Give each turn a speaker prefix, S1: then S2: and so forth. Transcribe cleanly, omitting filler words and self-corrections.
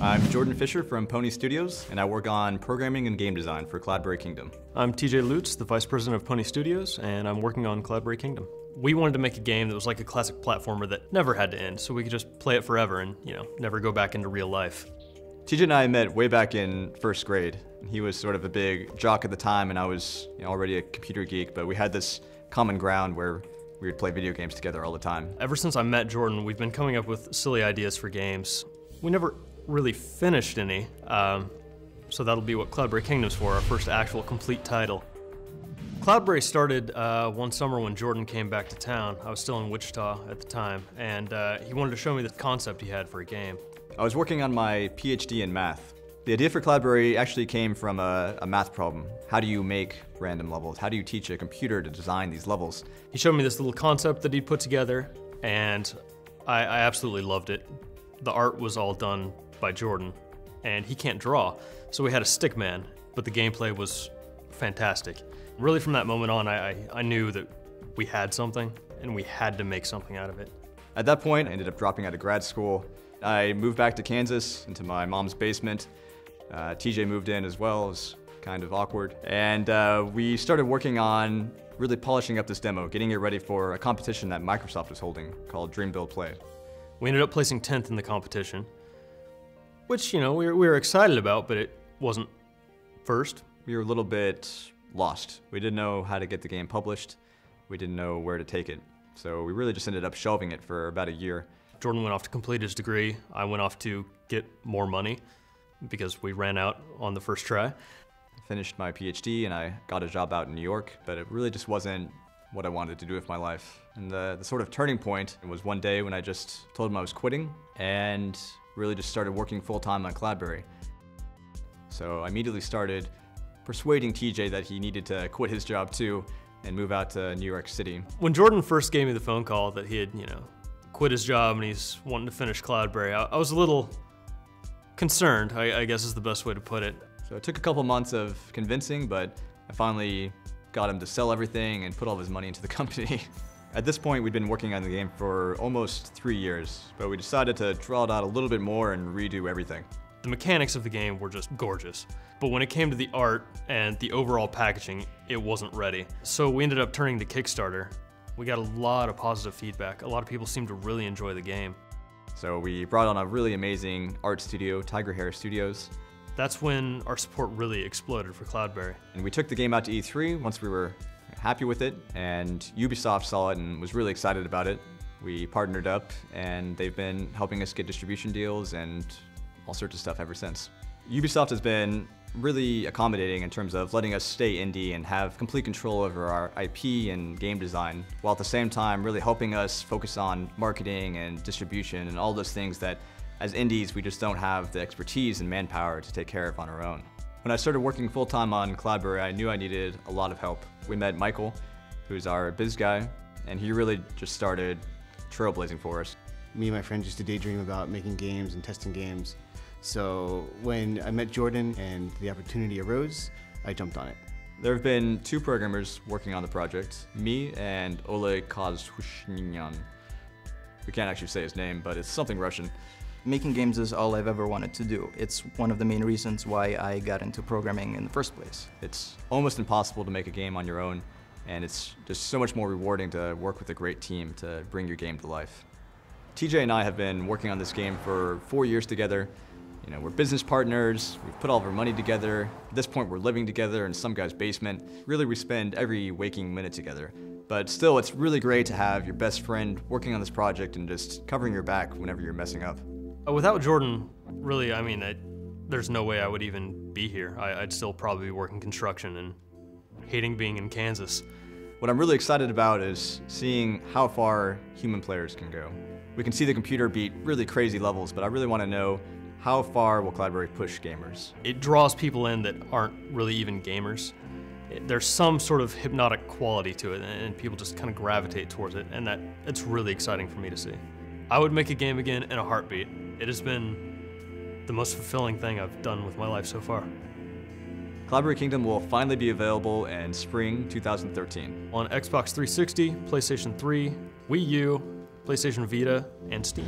S1: I'm Jordan Fisher from Pony Studios, and I work on programming and game design for Cloudberry Kingdom.
S2: I'm TJ Lutz, the Vice President of Pony Studios, and I'm working on Cloudberry Kingdom. We wanted to make a game that was like a classic platformer that never had to end, so we could just play it forever and, never go back into real life.
S1: TJ and I met way back in first grade. He was sort of a big jock at the time, and I was already a computer geek, but we had this common ground where we would play video games together all the time.
S2: Ever since I met Jordan, we've been coming up with silly ideas for games. We never really finished any, so that'll be what Cloudberry Kingdom's for, our first actual complete title. Cloudberry started one summer when Jordan came back to town. I was still in Wichita at the time, and he wanted to show me the concept he had for a game.
S1: I was working on my PhD in math. The idea for Cloudberry actually came from a math problem. How do you make random levels? How do you teach a computer to design these levels?
S2: He showed me this little concept that he'd put together, and I absolutely loved it. The art was all done by Jordan, and he can't draw, so we had a stick man, but the gameplay was fantastic. Really from that moment on, I knew that we had something, and we had to make something out of it.
S1: At that point, I ended up dropping out of grad school. I moved back to Kansas, into my mom's basement. TJ moved in as well. It was kind of awkward. And we started working on really polishing up this demo, getting it ready for a competition that Microsoft was holding called Dream Build Play.
S2: We ended up placing 10th in the competition, which, we were excited about, but it wasn't first.
S1: We were a little bit lost. We didn't know how to get the game published. We didn't know where to take it. So we really just ended up shelving it for about a year.
S2: Jordan went off to complete his degree. I went off to get more money because we ran out on the first try.
S1: I finished my PhD and I got a job out in New York, but it really just wasn't what I wanted to do with my life. And the sort of turning point was one day when I just told him I was quitting and really just started working full-time on Cloudberry. So I immediately started persuading TJ that he needed to quit his job too and move out to New York City.
S2: When Jordan first gave me the phone call that he had, quit his job and he's wanting to finish Cloudberry, I was a little concerned, I guess is the best way to put it.
S1: So it took a couple months of convincing, but I finally got him to sell everything and put all of his money into the company. At this point, we'd been working on the game for almost 3 years, but we decided to draw it out a little bit more and redo everything.
S2: The mechanics of the game were just gorgeous, but when it came to the art and the overall packaging, it wasn't ready. So we ended up turning to Kickstarter. We got a lot of positive feedback. A lot of people seemed to really enjoy the game.
S1: So we brought on a really amazing art studio, Tiger Hair Studios.
S2: That's when our support really exploded for Cloudberry.
S1: And we took the game out to E3 once we were happy with it, and Ubisoft saw it and was really excited about it. We partnered up, and they've been helping us get distribution deals and all sorts of stuff ever since. Ubisoft has been really accommodating in terms of letting us stay indie and have complete control over our IP and game design, while at the same time really helping us focus on marketing and distribution and all those things that as indies we just don't have the expertise and manpower to take care of on our own. When I started working full-time on Cloudberry, I knew I needed a lot of help. We met Michael, who's our biz guy, and he really just started trailblazing for us.
S3: Me and my friends used to daydream about making games and testing games. So when I met Jordan and the opportunity arose, I jumped on it.
S1: There have been 2 programmers working on the project, me and Oleg Kozhushnyan. We can't actually say his name, but it's something Russian.
S4: Making games is all I've ever wanted to do. It's one of the main reasons why I got into programming in the first place.
S1: It's almost impossible to make a game on your own, and it's just so much more rewarding to work with a great team to bring your game to life. TJ and I have been working on this game for 4 years together. We're business partners, we've put all of our money together. At this point, we're living together in some guy's basement. Really, we spend every waking minute together. But still, it's really great to have your best friend working on this project and just covering your back whenever you're messing up.
S2: Without Jordan, really, there's no way I would even be here. I'd still probably be working construction and hating being in Kansas.
S1: What I'm really excited about is seeing how far human players can go. We can see the computer beat really crazy levels, but I really want to know how far will Cloudberry push gamers?
S2: It draws people in that aren't really even gamers. There's some sort of hypnotic quality to it, and people just kind of gravitate towards it, and it's really exciting for me to see. I would make a game again in a heartbeat. It has been the most fulfilling thing I've done with my life so far.
S1: Cloudberry Kingdom will finally be available in spring 2013.
S2: On Xbox 360, PlayStation 3, Wii U, PlayStation Vita, and Steam.